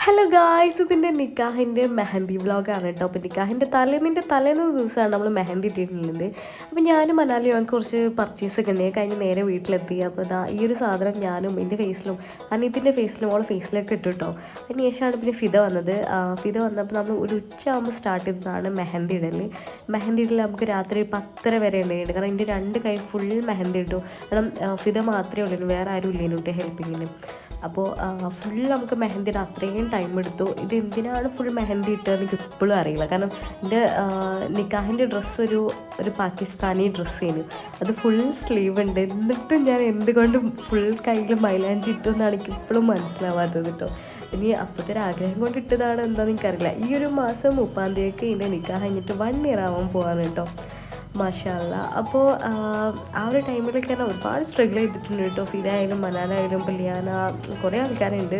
Hello guys, ഇതിൻ്റെ നിക്കാഹിൻ്റെ മെഹന്തി വ്ളോഗാണ് കേട്ടോ. അപ്പോൾ നിക്കാഹിൻ്റെ തലേന്ന് ദിവസമാണ് നമ്മൾ മെഹന്തി ഇട്ടിട്ടുള്ളത്. അപ്പോൾ ഞാനും മനാലിയും ഞങ്ങൾക്ക് കുറച്ച് പർച്ചേസൊക്കെ ഉണ്ട്. കഴിഞ്ഞ് നേരെ വീട്ടിലെത്തി. അപ്പോൾ ഇതാ ഈ ഒരു സാധനം ഞാനും എൻ്റെ ഫേസിലും അനിയത്തിൻ്റെ ഫേസിലും ഓളെ ഫേസിലൊക്കെ ഇട്ടു കേട്ടോ. അതിന് ശേഷമാണ് പിന്നെ ഫിദ വന്നത്. ഫിദ വന്നപ്പോൾ നമ്മൾ ഒരു ഉച്ചയാകുമ്പോൾ സ്റ്റാർട്ട് ചെയ്തതാണ് മെഹന്തി ഇടൽ. മെഹന്തി ഇടൽ നമുക്ക് രാത്രി 10:30 വരെ ഉണ്ടായിട്ടുണ്ട്. കാരണം എൻ്റെ 2 കൈ ഫുൾ മെഹന്തി ഇട്ടു. കാരണം ഫിദ മാത്രമേ ഉള്ളൂ, വേറെ ആരും ഇല്ലേനു കേട്ടോ ഹെൽപ്പിങ്ങിന്. അപ്പോൾ ഫുൾ നമുക്ക് മെഹന്തി ഇടാൻ അത്രയും ടൈം എടുത്തു. ഇത് എന്തിനാണ് ഫുൾ മെഹന്തി ഇട്ടതെന്ന് എനിക്ക് ഇപ്പോഴും അറിയില്ല. കാരണം എൻ്റെ നിക്കാഹിൻ്റെ ഡ്രസ്സ് ഒരു പാകിസ്ഥാനി ഡ്രസ്സേനു. അത് ഫുൾ സ്ലീവ് ഉണ്ട്. എന്നിട്ടും ഞാൻ എന്തുകൊണ്ടും ഫുൾ കയ്യിൽ മൈലാഞ്ചി ഇട്ടു എന്നാണ് എനിക്ക് ഇപ്പോഴും മനസ്സിലാവാത്തത് കേട്ടോ. ഇനി അപ്പോഴത്തെ ഒരു ആഗ്രഹം കൊണ്ട് ഇട്ടതാണ് എന്താണെന്ന് എനിക്കറിയില്ല. ഈ ഒരു മാസം 30-ാം തീയതിക്ക് എൻ്റെ നിക്കാഹ് കഴിഞ്ഞിട്ട് 1 ഇയർ ആവാൻ പോവാണ് കേട്ടോ. മാഷാ അല്ലാ. അപ്പോൾ ആ ഒരു ടൈമിലൊക്കെ ഞാൻ ഒരുപാട് സ്ട്രഗിൾ ചെയ്തിട്ടുണ്ട് കേട്ടോ. ഫിദ ആയാലും മനാലായാലും ലിയാന, കുറേ ആൾക്കാരുണ്ട്.